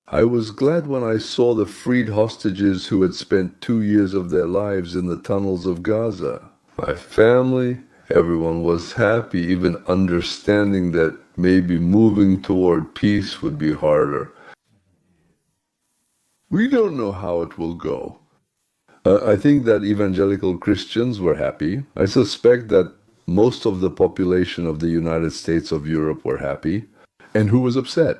I was glad when I saw the freed hostages who had spent 2 years of their lives in the tunnels of Gaza. My family, everyone was happy, even understanding that maybe moving toward peace would be harder. We don't know how it will go. I think that evangelical Christians were happy. I suspect that most of the population of the United States of Europe were happy. And who was upset?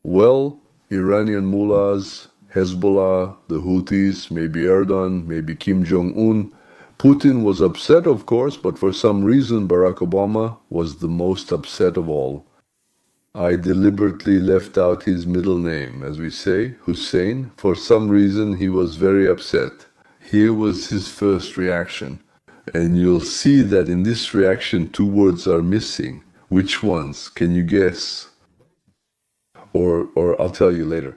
Well, Iranian mullahs, Hezbollah, the Houthis, maybe Erdogan, maybe Kim Jong-un. Putin was upset, of course, but for some reason Barack Obama was the most upset of all. I deliberately left out his middle name, as we say, Hussein. For some reason, he was very upset. Here was his first reaction. And you'll see that in this reaction, two words are missing. Which ones? Can you guess? Or I'll tell you later.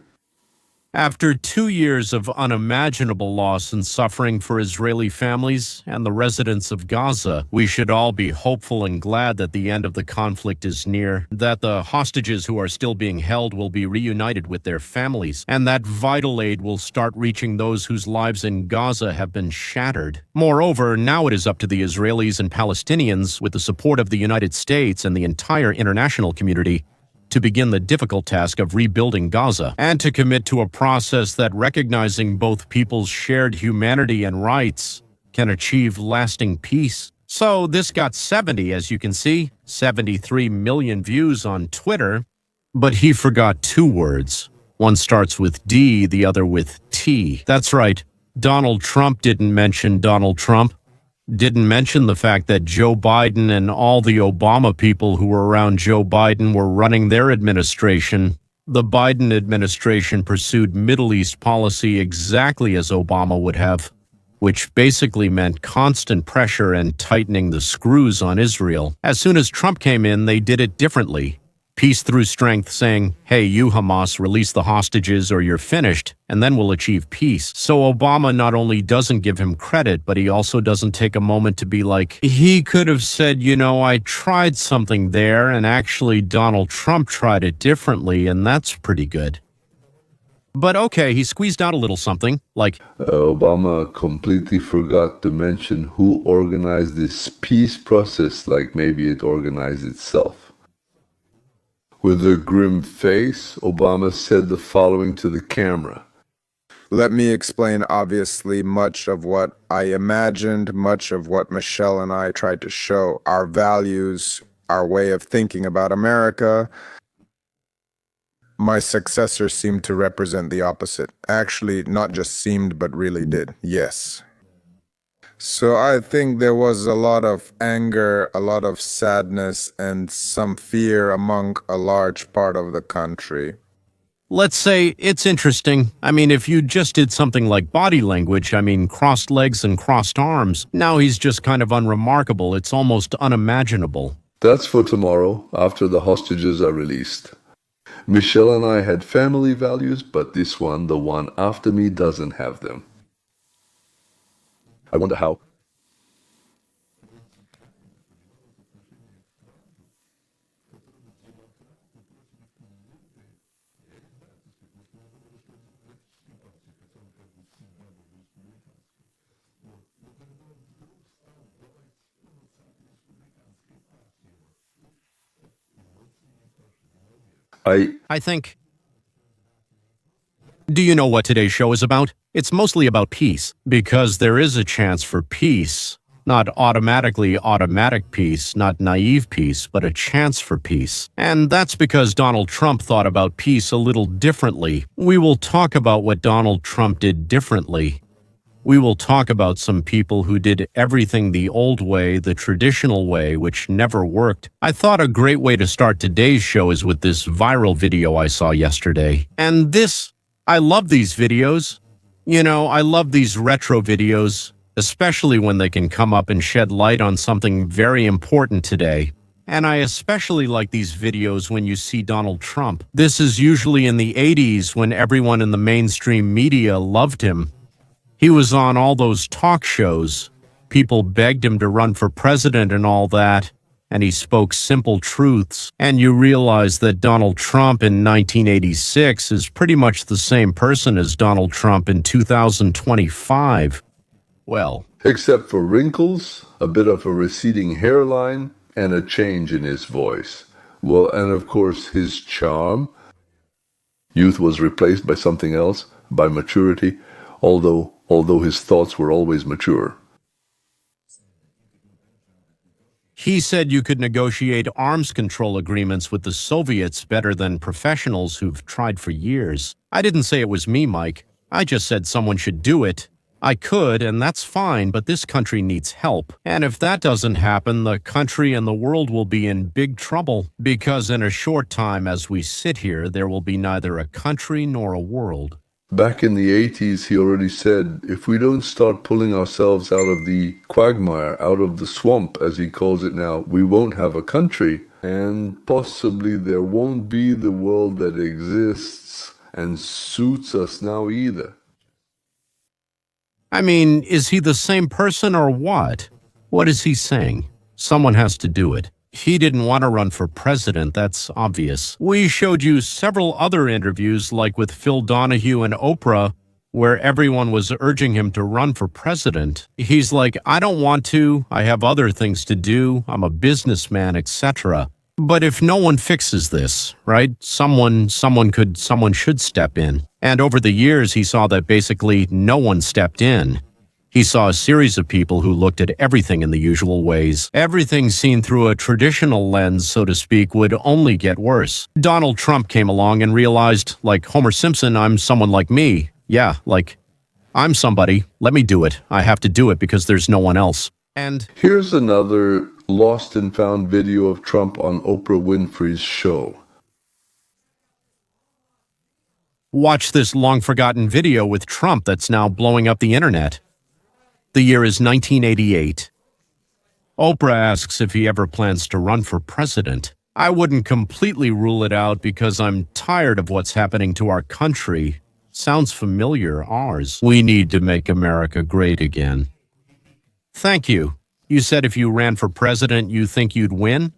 After 2 years of unimaginable loss and suffering for Israeli families and the residents of Gaza, we should all be hopeful and glad that the end of the conflict is near, that the hostages who are still being held will be reunited with their families, and that vital aid will start reaching those whose lives in Gaza have been shattered. Moreover, now it is up to the Israelis and Palestinians, with the support of the United States and the entire international community, to begin the difficult task of rebuilding Gaza, and to commit to a process that, recognizing both people's shared humanity and rights, can achieve lasting peace. So this got 70, as you can see, 73 million views on Twitter, but he forgot two words. One starts with D, the other with T. That's right, Donald Trump didn't mention Donald Trump. Didn't mention the fact that Joe Biden and all the Obama people who were around Joe Biden were running their administration. The Biden administration pursued Middle East policy exactly as Obama would have, which basically meant constant pressure and tightening the screws on Israel. As soon as Trump came in, they did it differently. Peace through strength, saying, hey, you Hamas, release the hostages or you're finished, and then we'll achieve peace. So Obama not only doesn't give him credit, but he also doesn't take a moment to be like, he could have said, you know, I tried something there, and actually Donald Trump tried it differently, and that's pretty good. But okay, he squeezed out a little something, like, Obama completely forgot to mention who organized this peace process, like maybe it organized itself. With a grim face, Obama said the following to the camera. Let me explain. Obviously, much of what I imagined, much of what Michelle and I tried to show, our values, our way of thinking about America, my successor seemed to represent the opposite. Actually, not just seemed, but really did. Yes. So I think there was a lot of anger, a lot of sadness, and some fear among a large part of the country. let's say it's interesting. I mean, if you just did something like body language, I mean, crossed legs and crossed arms, now he's just kind of unremarkable. It's almost unimaginable. That's for tomorrow, after the hostages are released. Michelle and I had family values, but this one, the one after me, doesn't have them. I wonder how. I think... Do you know what today's show is about? It's mostly about peace, because there is a chance for peace. Not automatically automatic peace, not naive peace, but a chance for peace. And that's because Donald Trump thought about peace a little differently. We will talk about what Donald Trump did differently. We will talk about some people who did everything the old way, the traditional way, which never worked. I thought a great way to start today's show is with this viral video I saw yesterday. And this, I love these videos. You know, I love these retro videos, especially when they can come up and shed light on something very important today. And I especially like these videos when you see Donald Trump. This is usually in the 80s when everyone in the mainstream media loved him. He was on all those talk shows. People begged him to run for president and all that. and he spoke simple truths, and you realize that Donald Trump in 1986 is pretty much the same person as Donald Trump in 2025. Well, except for wrinkles, a bit of a receding hairline, and a change in his voice. Well, and of course his charm. Youth was replaced by something else, by maturity, although his thoughts were always mature. he said you could negotiate arms control agreements with the Soviets better than professionals who've tried for years. I didn't say it was me, Mike. I just said someone should do it. I could, and that's fine, but this country needs help. And if that doesn't happen, the country and the world will be in big trouble, because in a short time as we sit here, there will be neither a country nor a world. Back in the 80s, he already said, if we don't start pulling ourselves out of the quagmire, out of the swamp, as he calls it now, we won't have a country, and possibly there won't be the world that exists and suits us now either. I mean, is he the same person or what? What is he saying? Someone has to do it. He didn't want to run for president, that's obvious. We showed you several other interviews, like with Phil Donahue and Oprah, where everyone was urging him to run for president. He's like, I don't want to, I have other things to do, I'm a businessman, etc. But if no one fixes this, right, someone should step in. And over the years, he saw that basically no one stepped in. He saw a series of people who looked at everything in the usual ways. Everything seen through a traditional lens, so to speak, would only get worse. Donald Trump came along and realized, like Homer Simpson, I'm someone like me. Yeah, like, I'm somebody. Let me do it. I have to do it because there's no one else. And here's another lost and found video of Trump on Oprah Winfrey's show. Watch this long-forgotten video with Trump that's now blowing up the internet. The year is 1988. Oprah asks if he ever plans to run for president. I wouldn't completely rule it out because I'm tired of what's happening to our country. Sounds familiar, ours. We need to make America great again. Thank you. You said if you ran for president, you think you'd win?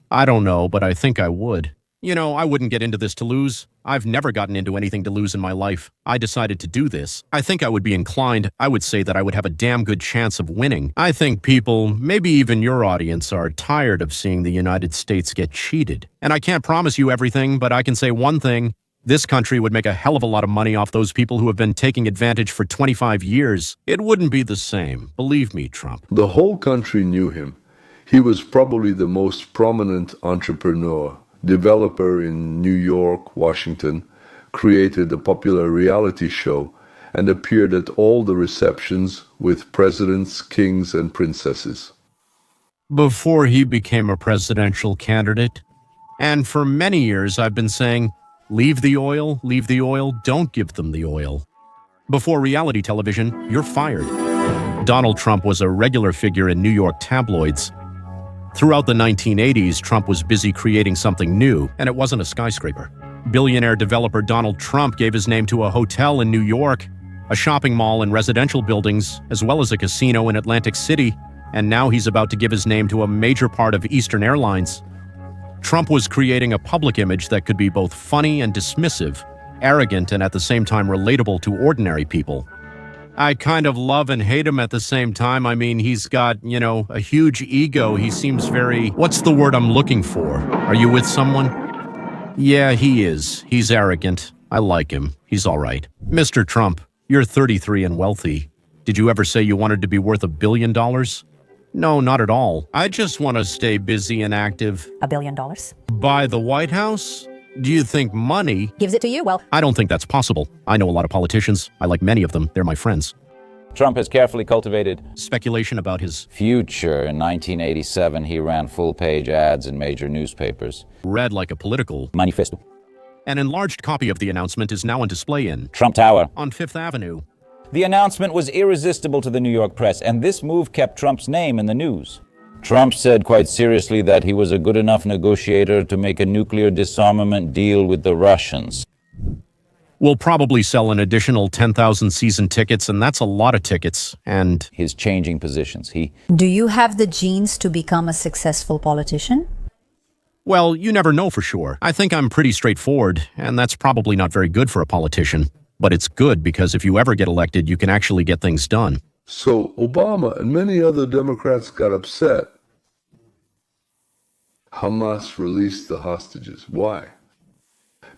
I don't know, but I think I would. You know, I wouldn't get into this to lose. I've never gotten into anything to lose in my life. I decided to do this. I think I would be inclined. I would say that I would have a damn good chance of winning. I think people, maybe even your audience, are tired of seeing the United States get cheated. And I can't promise you everything, but I can say one thing. This country would make a hell of a lot of money off those people who have been taking advantage for 25 years. It wouldn't be the same. Believe me, Trump. The whole country knew him. He was probably the most prominent entrepreneur, developer in New York, Washington, created a popular reality show, and appeared at all the receptions with presidents, kings, and princesses. Before he became a presidential candidate, and for many years I've been saying, leave the oil, don't give them the oil. Before reality television, you're fired. Donald Trump was a regular figure in New York tabloids. Throughout the 1980s, Trump was busy creating something new, and it wasn't a skyscraper. Billionaire developer Donald Trump gave his name to a hotel in New York, a shopping mall and residential buildings, as well as a casino in Atlantic City, and now he's about to give his name to a major part of Eastern Airlines. Trump was creating a public image that could be both funny and dismissive, arrogant and at the same time relatable to ordinary people. I kind of love and hate him at the same time. I mean, he's got, a huge ego. He seems very... What's the word I'm looking for? Are you with someone? Yeah, he is. He's arrogant. I like him. He's all right. Mr. Trump, you're 33 and wealthy. Did you ever say you wanted to be worth $1 billion? No, not at all. I just want to stay busy and active. $1 billion? Buy the White House? Do you think money Gives it to you? Well, I don't think that's possible. I know a lot of politicians. I like many of them. They're my friends. Trump has carefully cultivated Speculation about his future. In 1987, he ran full-page ads in major newspapers. read like a political. Manifesto. An enlarged copy of the announcement is now on display in Trump Tower. on Fifth Avenue. The announcement was irresistible to the New York press, and this move kept Trump's name in the news. Trump said quite seriously that he was a good enough negotiator to make a nuclear disarmament deal with the Russians. We'll probably sell an additional 10,000 season tickets, and that's a lot of tickets. And His changing positions. Do you have the genes to become a successful politician? well, you never know for sure. I think I'm pretty straightforward, and that's probably not very good for a politician. But it's good because if you ever get elected, you can actually get things done. So Obama and many other Democrats got upset. Hamas released the hostages. Why?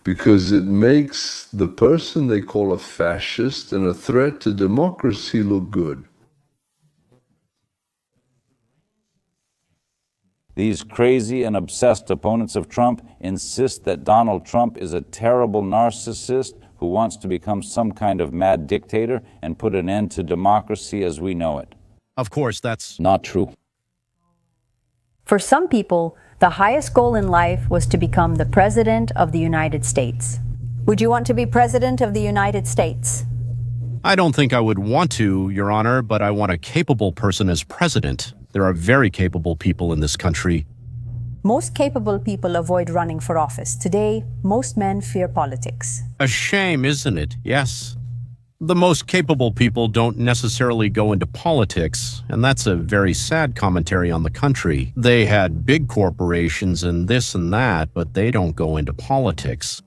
Because it makes the person they call a fascist and a threat to democracy look good. These crazy and obsessed opponents of Trump insist that Donald Trump is a terrible narcissist who wants to become some kind of mad dictator and put an end to democracy as we know it. Of course, that's Not true. For some people, the highest goal in life was to become the President of the United States. Would you want to be President of the United States? I don't think I would want to, Your Honor, but I want a capable person as president. There are very capable people in this country. Most capable people avoid running for office. Today, most men fear politics. A shame, isn't it? Yes. The most capable people don't necessarily go into politics, and that's a very sad commentary on the country. They had big corporations and this and that, but they don't go into politics.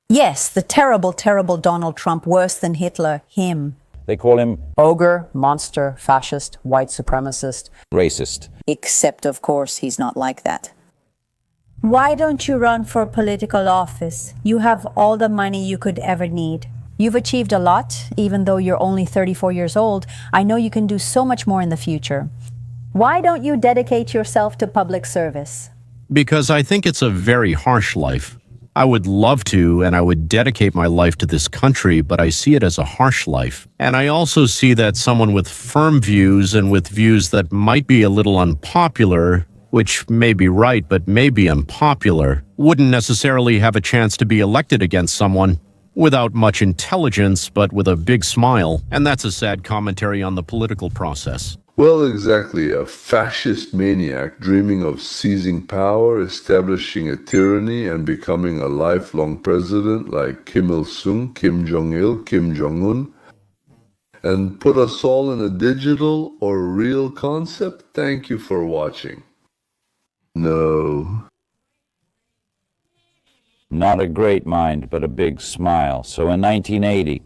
Yes, the terrible, terrible Donald Trump, worse than Hitler, him. They call him Ogre, monster, fascist, white supremacist. racist. Except, of course, he's not like that. Why don't you run for political office? You have all the money you could ever need. You've achieved a lot, even though you're only 34 years old. I know you can do so much more in the future. Why don't you dedicate yourself to public service? Because I think it's a very harsh life. I would love to, and I would dedicate my life to this country, but I see it as a harsh life. And I also see that someone with firm views and with views that might be a little unpopular, which may be right but may be unpopular, wouldn't necessarily have a chance to be elected against someone without much intelligence but with a big smile. And that's a sad commentary on the political process. Well, exactly. A fascist maniac dreaming of seizing power, establishing a tyranny, and becoming a lifelong president like Kim Il-sung, Kim Jong-il, Kim Jong-un, and put us all in a digital or real concept? Thank you for watching. No. Not a great mind, but a big smile. So in 1980,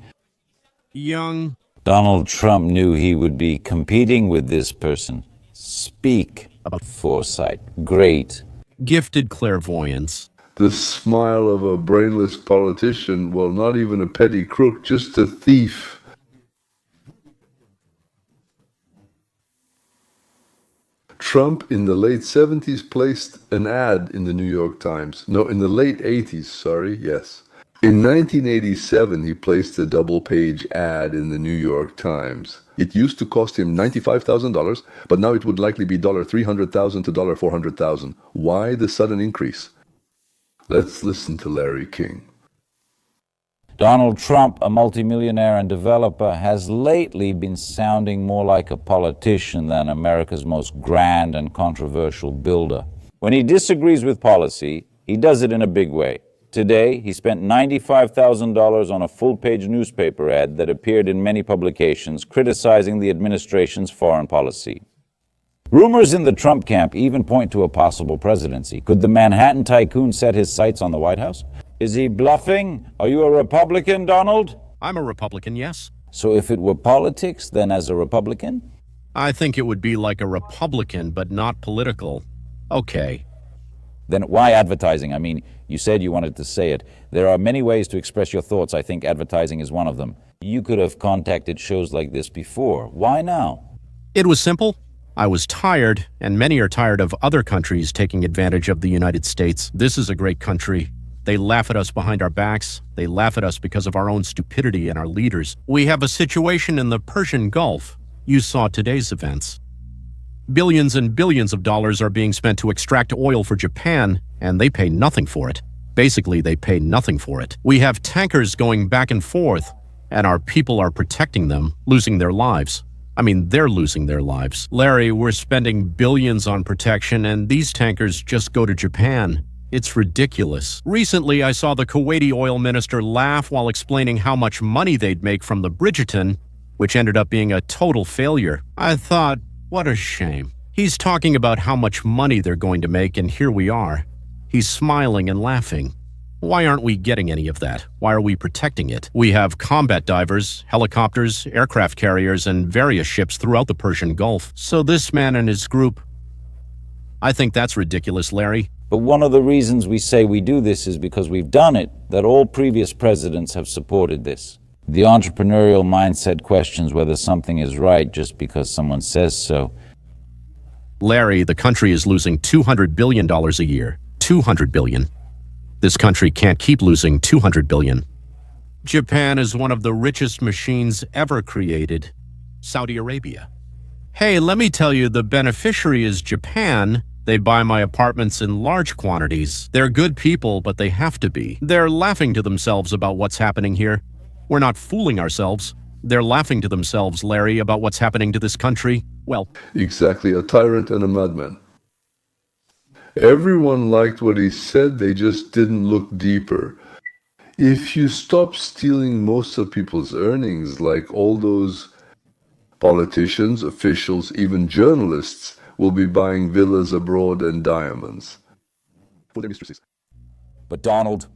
Young. Donald Trump knew he would be competing with this person. Speak about foresight. Great. Gifted clairvoyance. The smile of a brainless politician, well, not even a petty crook, just a thief. Trump in the late 70s placed an ad in the New York Times. No, in the late 80s, sorry, yes. In 1987, he placed a double-page ad in the New York Times. It used to cost him $95,000, but now it would likely be $300,000 to $400,000. Why the sudden increase? Let's listen to Larry King. Donald Trump, a multimillionaire and developer, has lately been sounding more like a politician than America's most grand and controversial builder. When he disagrees with policy, he does it in a big way. Today, he spent $95,000 on a full-page newspaper ad that appeared in many publications criticizing the administration's foreign policy. Rumors in the Trump camp even point to a possible presidency. Could the Manhattan tycoon set his sights on the White House? Is he bluffing? Are you a Republican, Donald? I'm a Republican, yes. So if it were politics, then as a Republican? I think it would be like a Republican, but not political. Okay. Then why advertising? I mean, you said you wanted to say it. There are many ways to express your thoughts. I think advertising is one of them. You could have contacted shows like this before. Why now? It was simple. I was tired, and many are tired of other countries taking advantage of the United States. This is a great country. They laugh at us behind our backs. They laugh at us because of our own stupidity and our leaders. We have a situation in the Persian Gulf. You saw today's events. Billions and billions of dollars are being spent to extract oil for Japan, and they pay nothing for it. Basically, they pay nothing for it. We have tankers going back and forth, and our people are protecting them, losing their lives. I mean, they're losing their lives. Larry, we're spending billions on protection, and these tankers just go to Japan. It's ridiculous. Recently, I saw the Kuwaiti oil minister laugh while explaining how much money they'd make from the Bridgerton, which ended up being a total failure. I thought, what a shame. He's talking about how much money they're going to make, and here we are. He's smiling and laughing. Why aren't we getting any of that? Why are we protecting it? We have combat divers, helicopters, aircraft carriers, and various ships throughout the Persian Gulf. So this man and his group, I think that's ridiculous, Larry. But one of the reasons we say we do this is because we've done it, that all previous presidents have supported this. The entrepreneurial mindset questions whether something is right just because someone says so. Larry, the country is losing $200 billion a year. $200 billion. This country can't keep losing $200 billion. Japan is one of the richest machines ever created. Saudi Arabia. Hey, let me tell you, the beneficiary is Japan. They buy my apartments in large quantities. They're good people, but they have to be. They're laughing to themselves about what's happening here. We're not fooling ourselves. They're laughing to themselves, Larry, about what's happening to this country. Well, Exactly, a tyrant and a madman. Everyone liked what he said, they just didn't look deeper. If you stop stealing most of people's earnings, like all those politicians, officials, even journalists will be buying villas abroad and diamonds for their mistresses. But Donald,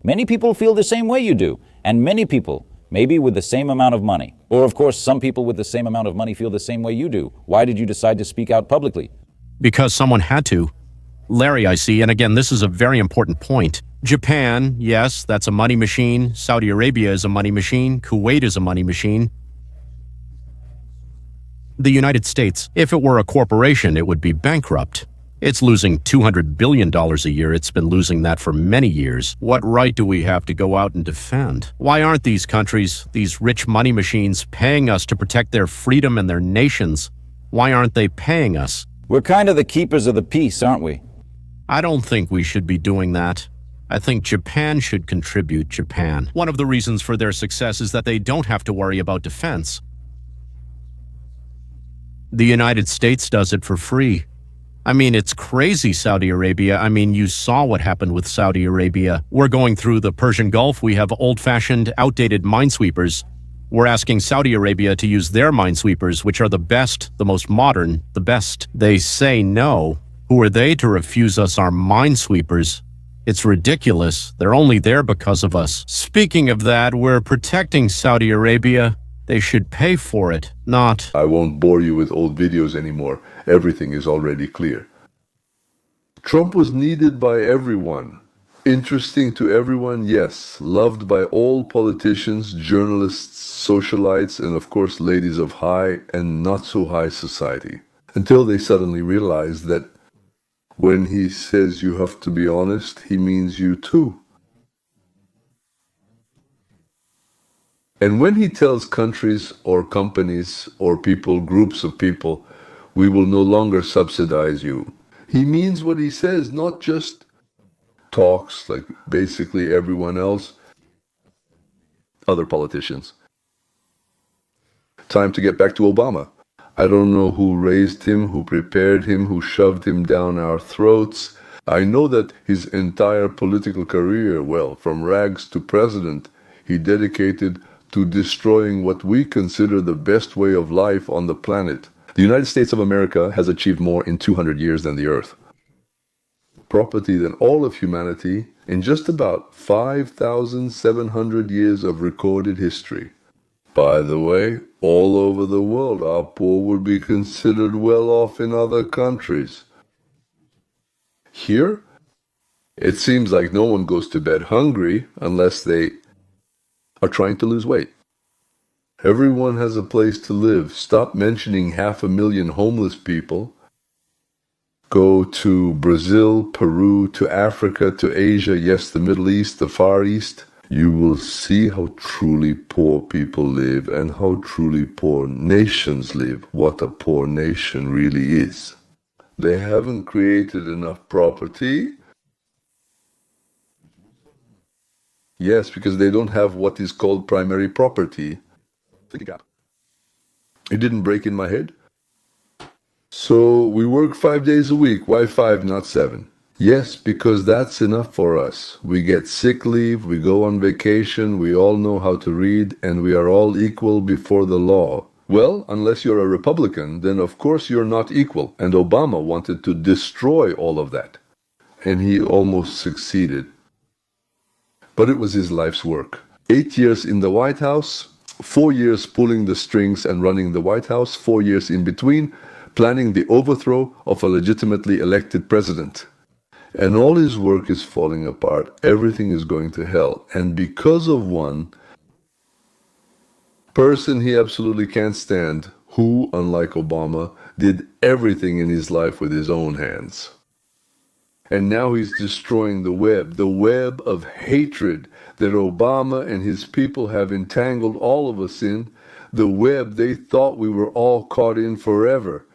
many people feel the same way you do, and many people, maybe with the same amount of money. Or, of course, some people with the same amount of money feel the same way you do. Why did you decide to speak out publicly? because someone had to. Larry, I see, and again, this is a very important point. Japan, yes, that's a money machine. Saudi Arabia is a money machine. Kuwait is a money machine. The United States, if it were a corporation, it would be bankrupt. It's losing $200 billion a year. It's been losing that for many years. What right do we have to go out and defend? Why aren't these countries, these rich money machines, paying us to protect their freedom and their nations? Why aren't they paying us? We're kind of the keepers of the peace, aren't we? I don't think we should be doing that. I think Japan should contribute. Japan. One of the reasons for their success is that they don't have to worry about defense. The United States does it for free. I mean, it's crazy, Saudi Arabia. I mean, you saw what happened with Saudi Arabia. We're going through the Persian Gulf. We have old-fashioned, outdated minesweepers. We're asking Saudi Arabia to use their minesweepers, which are the best, the most modern, the best. They say no. Who are they to refuse us our minesweepers? It's ridiculous. They're only there because of us. Speaking of that, we're protecting Saudi Arabia. They should pay for it, not... I won't bore you with old videos anymore. Everything is already clear. Trump was needed by everyone. Interesting to everyone, yes. Loved by all politicians, journalists, socialites, and of course ladies of high and not so high society. Until they suddenly realized that when he says you have to be honest, he means you too. And when he tells countries or companies or people, groups of people, we will no longer subsidize you, he means what he says, not just talks like basically everyone else, other politicians. Time to get back to Obama. I don't know who raised him, who prepared him, who shoved him down our throats. I know that his entire political career, well, from rags to president, he dedicated to destroying what we consider the best way of life on the planet. The United States of America has achieved more in 200 years than the Earth. Property than all of humanity in just about 5,700 years of recorded history. By the way, all over the world, our poor would be considered well off in other countries. Here, it seems like no one goes to bed hungry unless they are trying to lose weight. Everyone has a place to live. Stop mentioning 500,000 homeless people. Go to Brazil, Peru, to Africa, to Asia, yes, the Middle East, the Far East. You will see how truly poor people live and how truly poor nations live, what a poor nation really is. They haven't created enough property. Yes, because they don't have what is called primary property. It didn't break in my head. So we work 5 days a week. Why 5, not 7? Yes, because that's enough for us. We get sick leave, we go on vacation, we all know how to read, and we are all equal before the law. Well, unless you're a Republican, then of course you're not equal. And Obama wanted to destroy all of that. And he almost succeeded. But it was his life's work. 8 years in the White House, 4 years pulling the strings and running the White House, 4 years in between, planning the overthrow of a legitimately elected president. And all his work is falling apart. Everything is going to hell. And because of one person he absolutely can't stand, who, unlike Obama, did everything in his life with his own hands. And now he's destroying the web of hatred that Obama and his people have entangled all of us in, the web they thought we were all caught in forever.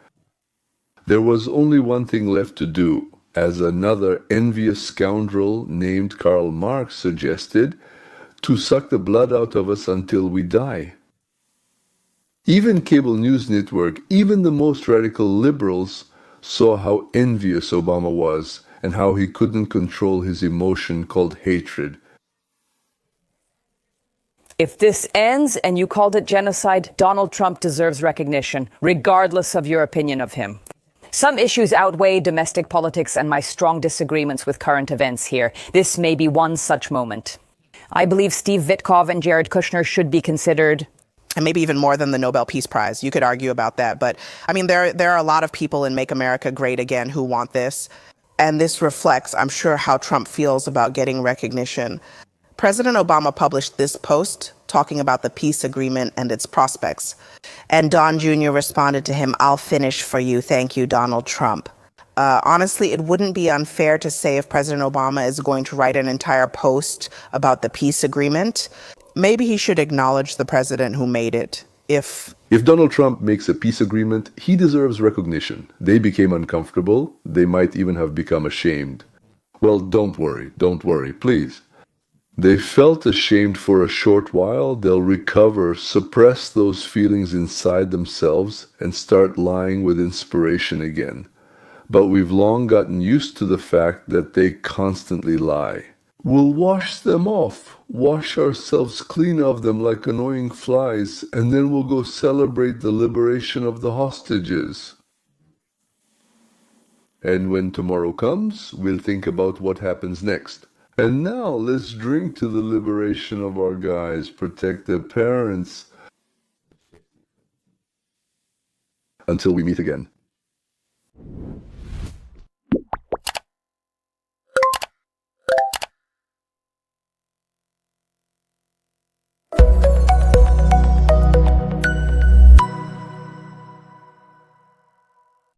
There was only one thing left to do, as another envious scoundrel named Karl Marx suggested, to suck the blood out of us until we die. Even cable news network, even the most radical liberals saw how envious Obama was and how he couldn't control his emotion called hatred. If this ends and you called it genocide, Donald Trump deserves recognition, regardless of your opinion of him. Some issues outweigh domestic politics and my strong disagreements with current events here. This may be one such moment. I believe Steve Witkoff and Jared Kushner should be considered, and maybe even more than the Nobel Peace Prize. You could argue about that. But I mean, there are a lot of people in Make America Great Again who want this. And this reflects, I'm sure, how Trump feels about getting recognition. President Obama published this post talking about the peace agreement and its prospects. And Don Jr. responded to him, "I'll finish for you. Thank you, Donald Trump." Honestly, it wouldn't be unfair to say if President Obama is going to write an entire post about the peace agreement, maybe he should acknowledge the president who made it. If Donald Trump makes a peace agreement, he deserves recognition. They became uncomfortable. They might even have become ashamed. Well, don't worry, please. They felt ashamed for a short while. They'll recover, suppress those feelings inside themselves, and start lying with inspiration again. But we've long gotten used to the fact that they constantly lie. We'll wash them off, wash ourselves clean of them like annoying flies, and then we'll go celebrate the liberation of the hostages. And when tomorrow comes, we'll think about what happens next. And now let's drink to the liberation of our guys, protect their parents. Until we meet again.